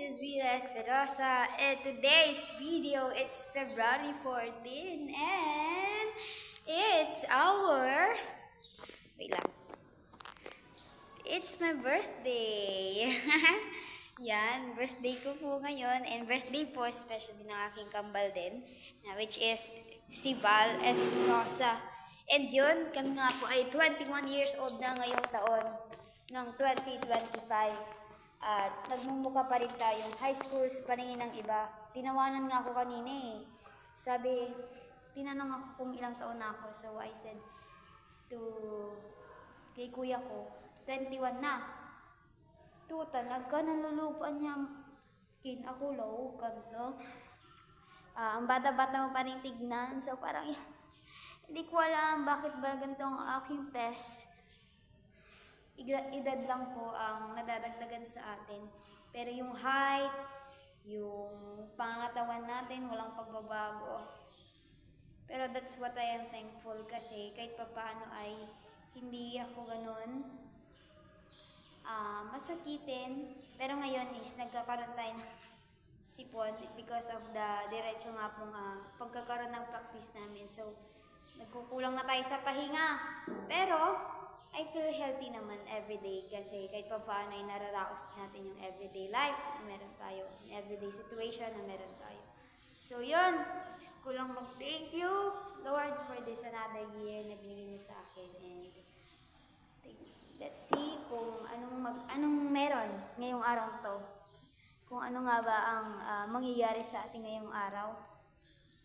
is Vila Esperosa, and today's video, it's February 14 and it's our, wait lang, it's my birthday. Yan, birthday ko po ngayon, and birthday po especially ng aking kambal din, which is si Val Esperosa. And yun, kami nga po ay 21 years old na ngayong taon ng 2025. At nagmumuka pa rin tayong high school sa paningin ng iba. Tinawanan nga ako kanina eh. Sabi, tinanong ako kung ilang taon na ako. So I said kay kuya ko, 21 na. Talaga nalulupan niya. Ako laukan, no? Ang bata-bata mo pa rin tignan. So parang, hindi ko alam bakit ba ganito ang aking test. Edad lang po ang nadadagdagan sa atin. Pero yung height, yung pangangatawan natin, walang pagbabago. Pero that's what I am thankful kasi kahit papaano ay hindi ako ganun masakitin. Pero ngayon is nagkakaroon tayo ng sipon because of the diretso nga pong pagkakaroon ng practice namin. So, nagkukulang na tayo sa pahinga. Pero, I feel healthy naman everyday kasi kahit pa paano ay nararaos natin yung everyday life na meron tayo, yung everyday situation na meron tayo. So yun, kulang mag-thank you Lord for this another year na binigay niyo sa akin, and let's see kung anong meron ngayong araw to. Kung ano nga ba ang mangyayari sa atin ngayong araw.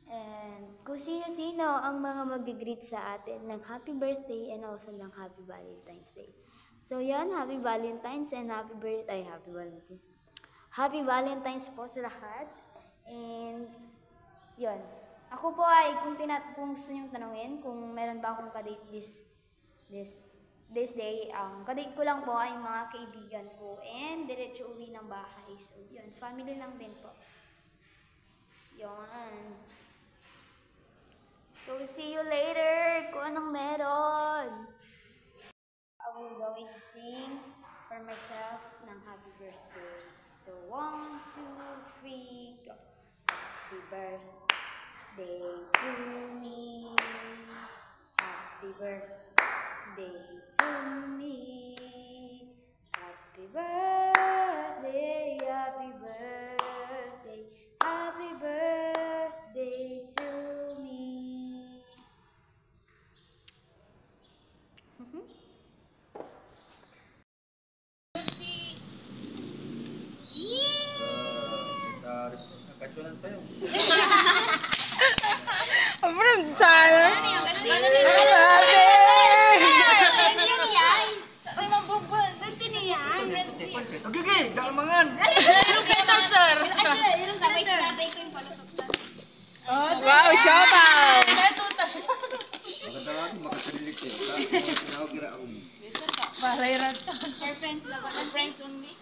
And kung sino-sino ang mga mag-greet sa atin ng happy birthday and also ng happy Valentine's Day. So yan, happy Valentine's and happy Valentine's. Happy Valentine's po sa lahat. And yun, ako po ay kung gusto niyong tanungin kung meron ba akong kadate this day, kadate ko lang po ay mga kaibigan ko and diretso uwi ng bahay. So yun, family lang din po. Yun. So, see you later kung anong meron. I will going to sing for myself ng happy birthday. So, 1, 2, 3, go. Happy birthday to me. Happy birthday to me. Happy birthday, happy birthday, happy birthday to me. Kacuanan tayo. Abram sana. Gigi, jangan mangan. Wow, showtime. Maganda natin makasalilit eh. Kira ako. Balairan. Friends only.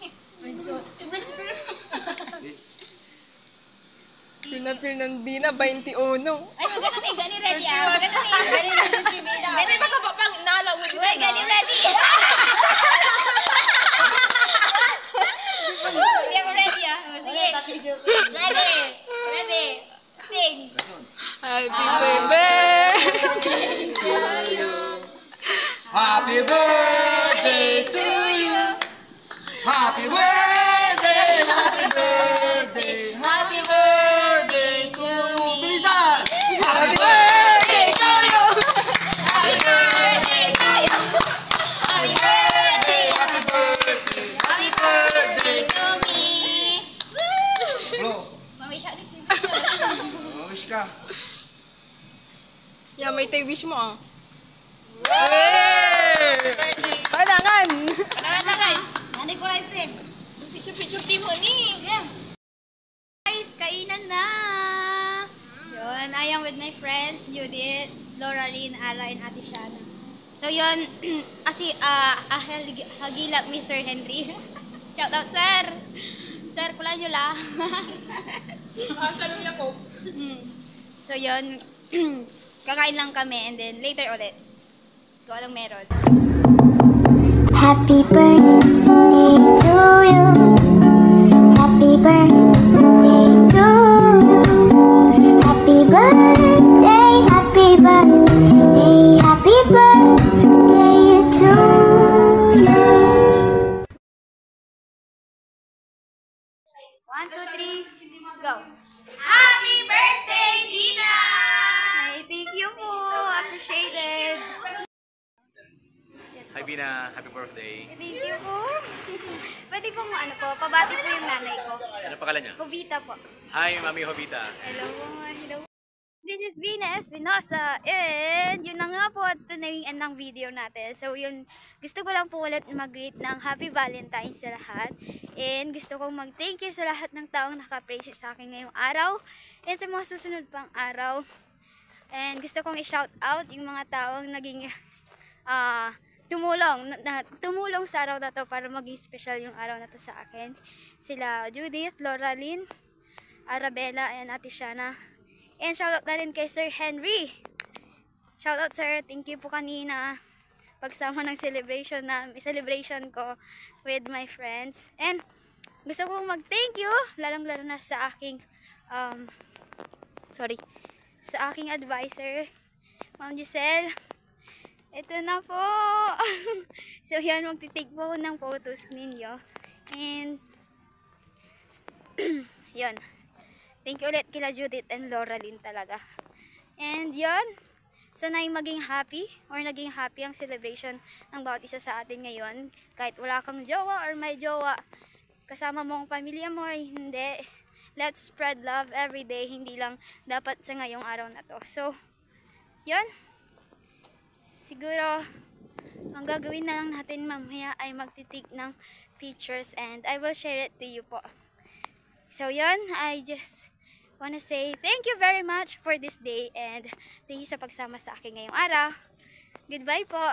Fernandina, 21. Ay, maganda ni, gani ready Maganda ni. Gani ready si Bina. Gani ba ka pang nalawin dito? Uy, gani ready. Hindi ako ready Sige. Ready. Sing. Happy birthday to you. Happy birthday to you. Happy birthday, happy birthday, happy birthday to you. Bilisan! Happy birthday to you. Happy birthday to you. Happy birthday, happy birthday, happy birthday to me. Bro, Mamisya ni si wish ka. Yeah, may wish mo Panangan na guys. Nanay ko guys eh. Picture mo ni. Guys, kainan na. Yun, I am with my friends, Judith, Lauraline, Ala, and Ate Shana. So yun, hagilap mi Sir Henry. Shout out, sir. Sir, kulang nyo la. Saluya ko. So yun, kakain lang kami and then later ulit. Kung anong meron. Happy birthday to you. Happy birthday. 1, 2, 3, go! Happy birthday, Dina! Ay, thank you po. Appreciated. Yes Hi po. Bina, happy birthday. Thank you po. Pwede po mo ano po, pabati po yung nanay ko. Ano pangalan niya? Jovita po. Hi Mami Jovita. Hello, hello. This is Bina Espinosa and yun na nga po at ito na yung end ng video natin. So yun, gusto ko lang po ulit mag-greet ng Happy Valentine's sa lahat. And gusto kong mag-thank you sa lahat ng taong naka-appreciate sa akin ngayong araw and sa mga susunod pang araw. And gusto kong i-shout out yung mga taong naging tumulong sa araw na to para maging special yung araw na to sa akin. Sila Judith, Laura Lynn, Arabella, and Ate Shana. And shoutout na rin kay Sir Henry. Shoutout sir, thank you po kanina pagsama ng celebration ko with my friends. And gusto ko mag-thank you lalong-lalo na sa aking sa aking advisor, Ma'am Giselle. Ito na po. So yan, magti-take po ng photos ninyo. And yun. Thank you ulit kila Judith and Laura Lynn talaga. And yun, sana'y maging happy or naging happy ang celebration ng bawat isa sa atin ngayon. Kahit wala kang jowa or may jowa, kasama mo ang pamilya mo or hindi. Let's spread love every day, hindi lang dapat sa ngayong araw na to. So, yun. Siguro, ang gagawin na lang natin mamaya ay magtitik ng pictures and I will share it to you po. So yun, I just wanna say thank you very much for this day and thank you sa pagsama sa akin ngayong araw. Goodbye po!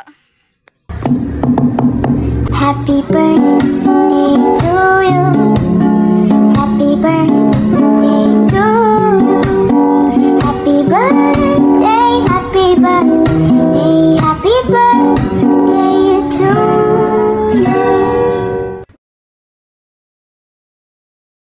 Happy birthday to you. Happy birthday to you. Happy birthday, happy birthday.